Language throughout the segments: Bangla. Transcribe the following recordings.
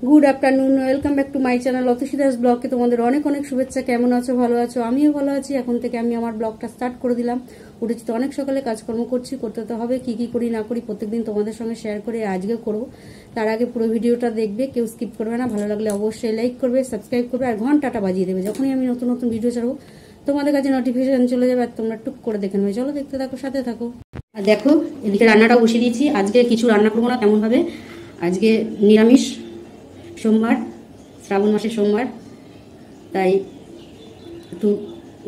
Good afternoon, welcome back to my channel Atasi Das ব্লগকে তোমাদের অনেক অনেক শুভেচ্ছা। কেমন আছো? ভালো আছো? আমিও ভালো আছি। এখন থেকে আমি আমার ব্লগটা স্টার্ট করে দিলাম। উঠেছি তো অনেক সকালে, কাজকর্ম করছি, করতে তো হবে। কি কি করি না করি প্রত্যেকদিন তোমাদের সঙ্গে শেয়ার করে আজকে করবো। তার আগে পুরো ভিডিওটা দেখবে, কেউ স্কিপ করবে না। ভালো লাগলে অবশ্যই লাইক করবে, সাবস্ক্রাইব করবে আর ঘন্টাটা বাজিয়ে দেবে। যখনই আমি নতুন নতুন ভিডিও ছাড়বো তোমাদের কাছে নোটিফিকেশন চলে যাবে আর তোমরা টুক করে দেখে নেবে। চলো দেখতে থাকো, সাথে থাকো। আর দেখো এদিকে রান্নাটা বসিয়ে দিয়েছি। আজকে কিছু রান্না করবো না তেমন ভাবে। আজকে নিরামিষ, সোমবার, শ্রাবণ মাসের সোমবার, তাই একটু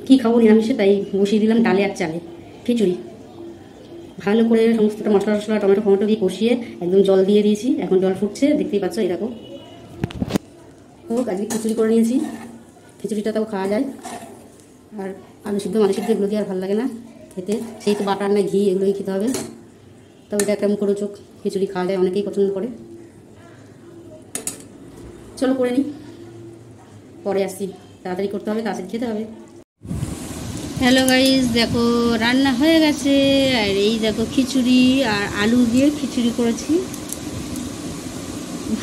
কী খাবো নিরামিষে, তাই বসিয়ে দিলাম ডালে আর চালে খিচুড়ি। ভালো করে সমস্তটা মশলা টশলা টমেটো ফমেটো দিয়ে কষিয়ে একদম জল দিয়ে দিয়েছি। এখন জল ফুটছে, দেখতেই পাচ্ছ। এই দেখো, হোক আজকে খিচুড়ি করে নিয়েছি। খিচুড়িটা তাও খাওয়া যায়। আর আলু সিদ্ধ মালু সিদ্ধ এগুলো দিয়ে আর ভালো লাগে না খেতে, সেই তো বাটার না ঘি এগুলোই খেতে হবে। তবে এটা কেমন করে চোখ খিচুড়ি খাওয়া যায়, অনেকেই পছন্দ করে। চলো করে নিই, পরে আসছি। তাড়াতাড়ি করতে হবে, তাড়াতাড়ি খেতে হবে। হ্যালো গাইস, দেখো রান্না হয়ে গেছে। আর এই দেখো খিচুড়ি আর আলু দিয়ে খিচুড়ি করেছি।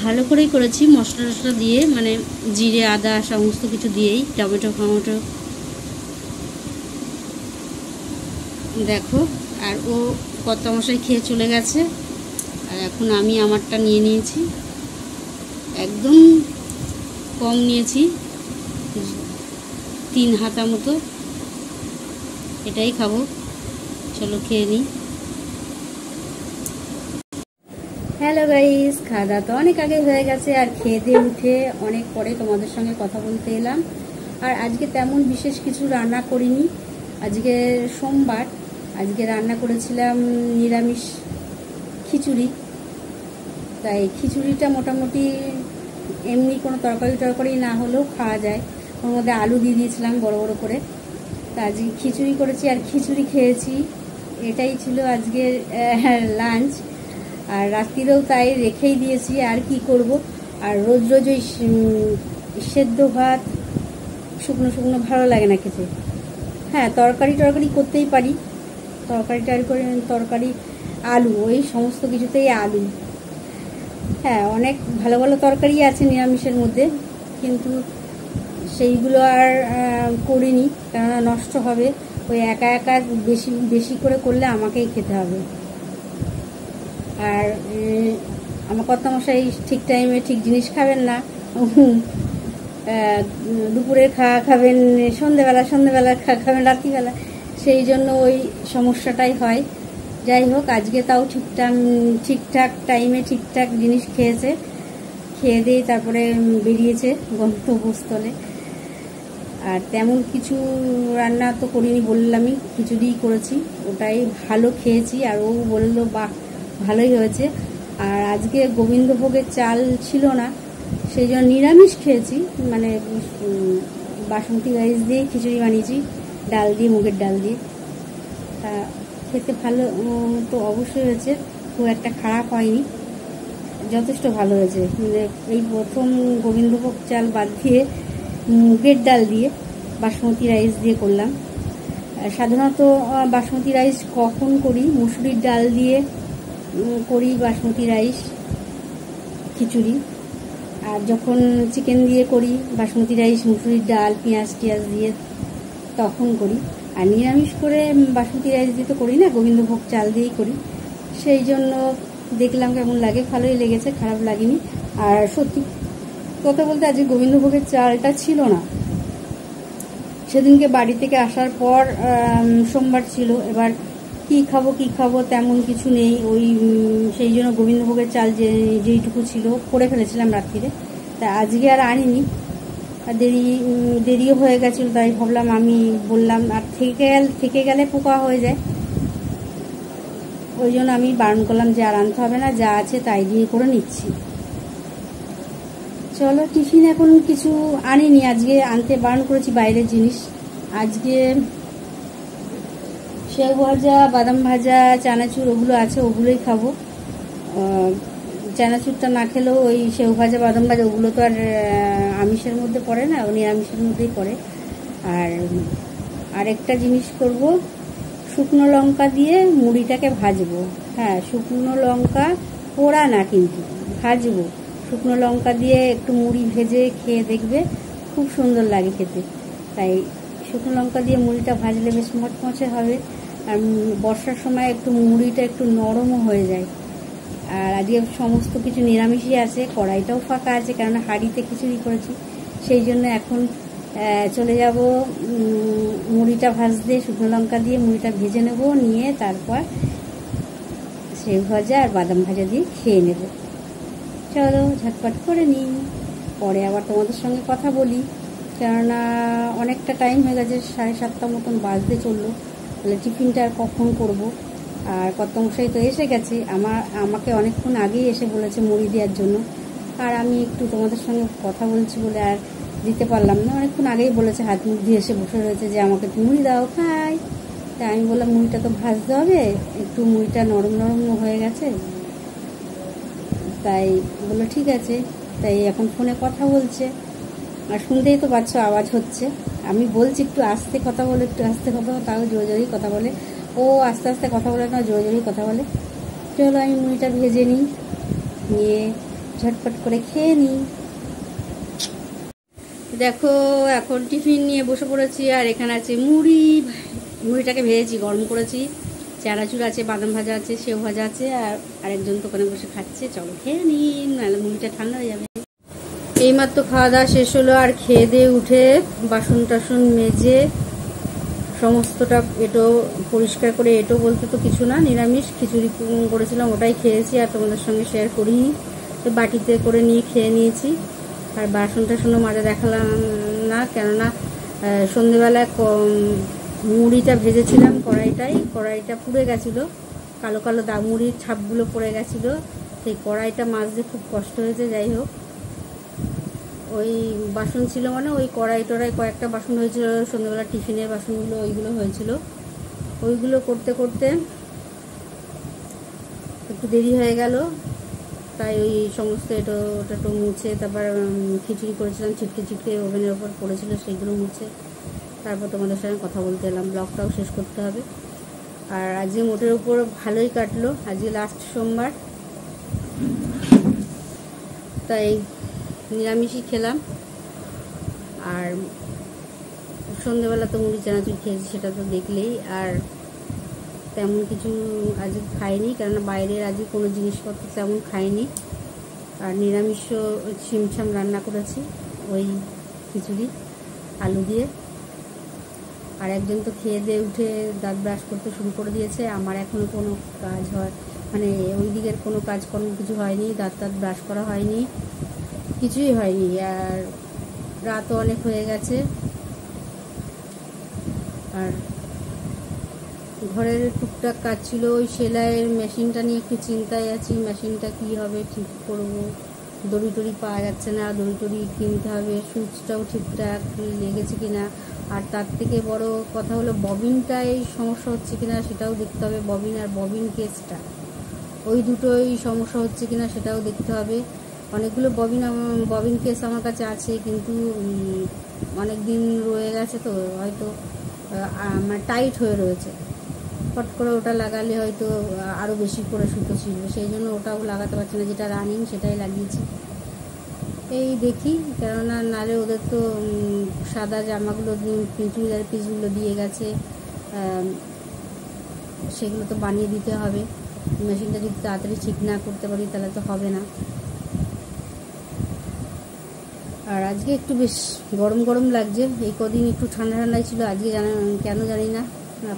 ভালো করেই করেছি, মশলা টশলা দিয়ে, মানে জিরে আদা সমস্ত কিছু দিয়েই, টমেটো ফমেটো দেখো। আর ও কত মশাই খেয়ে চলে গেছে। আর এখন আমি আমারটা নিয়ে নিয়েছি, একদম কম নিয়েছি, 3 হাতা মতো। এটাই খাবো, চলো খেয়ে নিই। হ্যালো গাইস, খাওয়া দাওয়া তো অনেক আগে হয়ে গেছে। আর খেয়ে দিয়ে উঠে অনেক পরে তোমাদের সঙ্গে কথা বলতে এলাম। আর আজকে তেমন বিশেষ কিছু রান্না করিনি। আজকে সোমবার, আজকে রান্না করেছিলাম নিরামিষ খিচুড়ি। তাই খিচুড়িটা মোটামুটি এমনি কোনো তরকারি টরকারি না হলেও খাওয়া যায়। ওর মধ্যে আলু দিয়ে দিয়েছিলাম বড় বড় করে। তা আজকে খিচুড়ি করেছি আর খিচুড়ি খেয়েছি। এটাই ছিল আজকের লাঞ্চ। আর রাত্রিরেও তাই রেখেই দিয়েছি, আর কি করব। আর রোজ রোজ ওই সেদ্ধ ভাত শুকনো শুকনো ভালো লাগে না খেতে। হ্যাঁ, তরকারি টরকারি করতেই পারি, তরকারি আলু, ওই সমস্ত কিছুতেই আলু। হ্যাঁ, অনেক ভালো ভালো তরকারি আছে নিরামিষের মধ্যে, কিন্তু সেইগুলো আর করিনি, কেননা নষ্ট হবে। ওই একা একা বেশি বেশি করে করলে আমাকেই খেতে হবে। আর আমার কর্তামশাই ঠিক টাইমে ঠিক জিনিস খাবেন না। দুপুরের খাবেন সন্ধেবেলা, খাবেন রাত্রিবেলা, সেই জন্য ওই সমস্যাটাই হয়। যাই হোক, আজকে তাও ঠিকঠাক টাইমে ঠিকঠাক জিনিস খেয়েছে। খেয়ে দিয়ে তারপরে বেরিয়েছে গন্তব্যস্থলে। আর তেমন কিছু রান্না তো করিনি, বললামই খিচুড়িই করেছি। ওটাই ভালো খেয়েছি, আর ও বললো বাহ ভালোই হয়েছে। আর আজকে গোবিন্দভোগের চাল ছিল না, সেই জন্য নিরামিষ খেয়েছি, মানে বাসমতি রাইস দিয়ে খিচুড়ি বানিয়েছি, ডাল দিয়ে, মুগের ডাল দিয়ে। তা খেতে ভালো তো অবশ্যই হয়েছে, খুব একটা খারাপ হয়নি, যথেষ্ট ভালো হয়েছে। মানে এই প্রথম গোবিন্দভোগ চাল বাদ দিয়ে মুগের ডাল দিয়ে বাসমতি রাইস দিয়ে করলাম। সাধারণত বাসমতি রাইস কখন করি, মুসুরির ডাল দিয়ে করি বাসমতি রাইস খিচুড়ি। আর যখন চিকেন দিয়ে করি বাসমতি রাইস, মুসুরির ডাল, পেঁয়াজ টিয়াজ দিয়ে তখন করি। আর নিরামিষ করে বাসমতি রাইস দিয়ে তো করি না, গোবিন্দভোগ চাল দিয়েই করি। সেই জন্য দেখলাম কেমন লাগে, ভালোই লেগেছে, খারাপ লাগেনি। আর সত্যি কথা বলতে আজকে গোবিন্দভোগের চালটা ছিল না। সেদিনকে বাড়ি থেকে আসার পর সোমবার ছিল, এবার কি খাবো তেমন কিছু নেই। ওই সেই জন্য গোবিন্দভোগের চাল যেইটুকু ছিল করে ফেলেছিলাম রাত্রিরে। তা আজকে আর আনিনি, আর দেরিও হয়ে গেছিল, তাই ভাবলাম, আমি বললাম আর থেকে গেলে পোকা হয়ে যায়, ওই জন্য আমি বারণ করলাম যে আর আনতে হবে না, যা আছে তাই দিয়ে করে নিচ্ছি। চলো, টিফিন এখন কিছু আনিনি, আজকে আনতে বারণ করেছি বাইরের জিনিস। আজকে সেও ভাজা, বাদাম ভাজা, চানাচুর ওগুলো আছে, ওগুলোই খাবো। চানাচুরটা না খেলেও ওই সেও ভাজা, বাদাম ভাজা ওগুলো তো আর আমিষের মধ্যে পড়ে না, নিরামিষের মধ্যেই পড়ে। আর আরেকটা জিনিস করব, শুকনো লঙ্কা দিয়ে মুড়িটাকে ভাজবো। হ্যাঁ, শুকনো লঙ্কা পোড়া না, কিন্তু ভাজবো শুকনো লঙ্কা দিয়ে একটু মুড়ি ভেজে খেয়ে দেখবে, খুব সুন্দর লাগে খেতে। তাই শুকনো লঙ্কা দিয়ে মুড়িটা ভাজলে বেশ মচমচে হবে, আর বর্ষার সময় একটু মুড়িটা একটু নরমও হয়ে যায়। আর আজকে সমস্ত কিছু নিরামিষই আছে, কড়াইটাও ফাঁকা আছে, কেননা হাঁড়িতে খিচুড়ি করেছি। সেই জন্য এখন চলে যাব মুড়িটা ভাজতে, শুকনো লঙ্কা দিয়ে মুড়িটা ভেজে নেব, নিয়ে তারপর সেউ ভাজা আর বাদাম ভাজা দিয়ে খেয়ে নেব। চলো ঝটপট করে নিই, পরে আবার তোমাদের সঙ্গে কথা বলি, কেননা অনেকটা টাইম হয়ে গেছে, 7:30 মতন বাজতে চললো। তাহলে টিফিনটা আর কখন করবো? আর কর্তামশাই তো এসে গেছে, আমাকে অনেকক্ষণ আগেই এসে বলেছে মুড়ি দেওয়ার জন্য, আর আমি একটু তোমাদের সঙ্গে কথা বলছি বলে আর দিতে পারলাম না। অনেকক্ষণ আগেই বলেছে, হাত মুখ দিয়ে এসে বসে রয়েছে যে আমাকে একটু মুড়ি দাও, খাই। তাই আমি বললাম মুড়িটা তো ভাজতে হবে, একটু মুড়িটা নরম নরম হয়ে গেছে। তাই বললো ঠিক আছে। তাই এখন ফোনে কথা বলছে, আর শুনতেই তো পাচ্ছ আওয়াজ হচ্ছে। আমি বলছি একটু আস্তে কথা বলে, একটু আস্তে কথা বলে, তাও জোরে জোরেই কথা বলে। ও আস্তে আস্তে কথা বলে না, জোরে জোরেই কথা বলে। চলো আমি মুড়িটা ভেজে নিই, নিয়ে ঝটপট করে খেয়ে নিই। দেখো এখন টিফিন নিয়ে বসে পড়েছি, আর এখানে আছে মুড়িটাকে ভেজেছি, গরম করেছি, চানাচুর আছে, বাদাম ভাজা আছে, সেউ ভাজা আছে, আর আরেকজন দোকানে বসে খাচ্ছে। চলো খেয়ে নিন, নাহলে মুড়িটা ঠান্ডা হয়ে যাবে। এইমাত্র খাওয়া দাওয়া শেষ হলো, আর খেয়ে দিয়ে উঠে বাসন টাসন মেজে সমস্তটা এটো পরিষ্কার করে, এটো বলতে তো কিছু না, নিরামিষ খিচুড়ি করেছিলাম, ওটাই খেয়েছি, আর তোমাদের সঙ্গে শেয়ার করিনি। তো বাটিতে করে নিয়ে খেয়ে নিয়েছি। আর বাসন টাসনও মাজা দেখালাম না, কেননা সন্ধেবেলায় মুড়িটা ভেজেছিলাম, কড়াইটা পুড়ে গেছিলো, কালো কালো দাগ মুড়ির ছাপগুলো পড়ে গেছিলো, সেই কড়াইটা মাজতে খুব কষ্ট হয়েছে। যাই হোক, ওই বাসন ছিল, মানে ওই কড়াই টড়াই কয়েকটা বাসন হয়েছিল, সন্ধ্যাবেলা টিফিনের বাসনগুলো ওইগুলো হয়েছিল। ওইগুলো করতে করতে একটু দেরি হয়ে গেল, তাই ওই সমস্ত ওটা মুছে, তারপর খিচুড়ি করেছিলাম, ছিটকে ছিটকে ওভেনের ওপর পড়েছিল, সেইগুলো মুছে তারপর তোমাদের সঙ্গে কথা বলতে এলাম। ব্লগটাও শেষ করতে হবে। আর আজকে মোটের উপর ভালোই কাটলো, আজকে লাস্ট সোমবার, তাই নিরামিষই খেলাম। আর সন্ধ্যেবেলা তো মুড়ি চানাচুর খেয়েছি, সেটা তো দেখলেই। আর তেমন কিছু আজকে খাইনি, কেননা বাইরের আজকে কোনো জিনিসপত্র তেমন খাইনি। আর নিরামিষও ছিমছাম রান্না করেছি, ওই খিচুড়ি আলু দিয়ে। আর একজন তো খেয়ে দিয়ে উঠে দাঁত ব্রাশ করতে শুরু করে দিয়েছে। আমার এখনও কোনো কাজ মানে ওই দিকের কোনো কাজকর্ম কিছু হয়নি, দাঁত ব্রাশ করা হয়নি, কিছুই হয়নি। আর রাতও অনেক হয়ে গেছে। আর ঘরের টুকটাক কাজ ছিল, ওই সেলাইয়ের মেশিনটা নিয়ে একটু চিন্তায় আছি, মেশিনটা কী হবে, ঠিক করব। দড়ি টড়ি পাওয়া যাচ্ছে না, দড়ি টড়ি কিনতে হবে, সুচটাও ঠিকঠাক লেগেছে কিনা। আর তার থেকে বড় কথা হলো ববিনটাই সমস্যা হচ্ছে কিনা সেটাও দেখতে হবে, ববিন আর ববিন কেসটা, ওই দুটোই সমস্যা হচ্ছে কিনা সেটাও দেখতে হবে। অনেকগুলো ববিন কেস আমার কাছে আছে, কিন্তু অনেক দিন রয়ে গেছে, তো হয়তো মানে টাইট হয়ে রয়েছে। ফট করে ওটা লাগালে হয়তো আরও বেশি করে সুতো ছিঁড়বে, সেই জন্য ওটাও লাগাতে পারছি না, যেটা রানিং সেটাই লাগিয়েছি। এই দেখি, কেননা নালে ওদের তো সাদা জামাগুলো চুড়িদার পিসগুলো দিয়ে গেছে, সেগুলো তো বানিয়ে দিতে হবে। মেশিনটা যদি তাড়াতাড়ি ঠিক না করতে পারি তাহলে তো হবে না। আর আজকে একটু বেশ গরম গরম লাগছে, এই কদিন একটু ঠান্ডা ঠান্ডাই ছিল, আজকে কেন জানি না,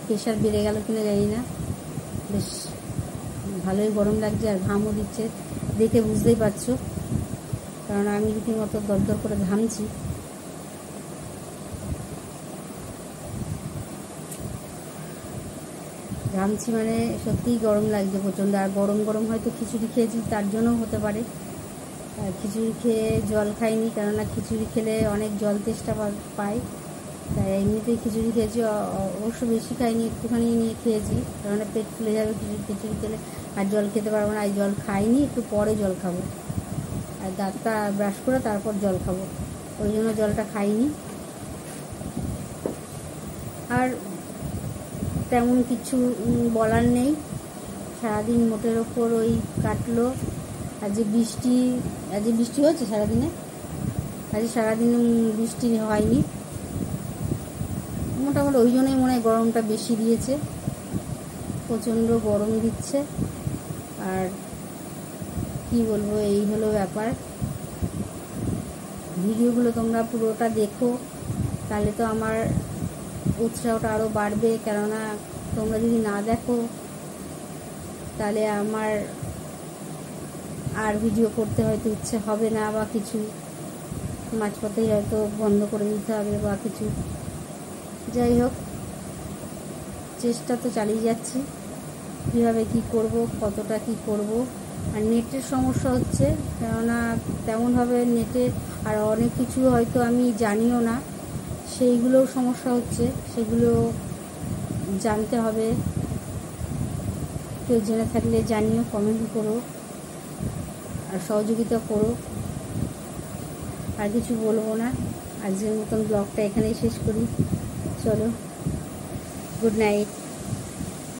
প্রেশার বেড়ে গেল কিনা জানি না, বেশ ভালোই গরম লাগছে। আর ঘামও দিচ্ছে, দেখে বুঝতেই পারছো, কারণ আমি রীতিমতো দরদর করে ঘামছি। মানে সত্যিই গরম লাগছে প্রচণ্ড। আর গরম গরম হয়তো খিচুড়ি খেয়েছি, তার জন্যও হতে পারে। খিচুড়ি খেয়ে জল খাইনি, কেননা খিচুড়ি খেলে অনেক জল তেষ্টা পাই, তাই এমনিতেই খিচুড়ি খেয়েছি। অবশ্য বেশি খাইনি, একটুখানি নিয়ে খেয়েছি, কেননা পেট ফুলে যাবে খিচুড়ি খেলে, আর জল খেতে পারবো না। আর জল খাইনি, একটু পরে জল খাবো, আর দাঁতটা ব্রাশ করে তারপর জল খাবো, ওই জন্য জলটা খাইনি। আর তেমন কিছু বলার নেই, সারাদিন মোটের ওপর ওই কাটলো। আজকে বৃষ্টি হচ্ছে সারাদিনে, আজকে সারাদিন বৃষ্টি হয়নি, মোটামুটি ওই জন্যই মনে হয় গরমটা বেশি দিয়েছে, প্রচণ্ড গরম দিচ্ছে। আর কি বলবো, এই হলো ব্যাপার। ভিডিওগুলো তোমরা পুরোটা দেখো, তাহলে তো আমার উৎসাহটা আরও বাড়বে, কেননা তোমরা যদি না দেখো তাহলে আমার আর ভিডিও করতে হয়তো ইচ্ছে হবে না, বা কিছু মাঝপথেই হয়তো বন্ধ করে দিতে হবে বা কিছু। যাই হোক, চেষ্টা তো চালিয়ে যাচ্ছি, কীভাবে কি করব, কতটা কি করব। আর নেটের সমস্যা হচ্ছে, কেননা তেমনভাবে নেটে আর অনেক কিছু হয়তো আমি জানিও না, সেইগুলোও সমস্যা হচ্ছে, সেগুলো জানতে হবে। কেউ জেনে থাকলে জানিও, কমেন্ট করো আর সহযোগিতা করো। আর কিছু বলবো না, আজকের মতন ব্লগটা এখানেই শেষ করি। চলো, গুড নাইট।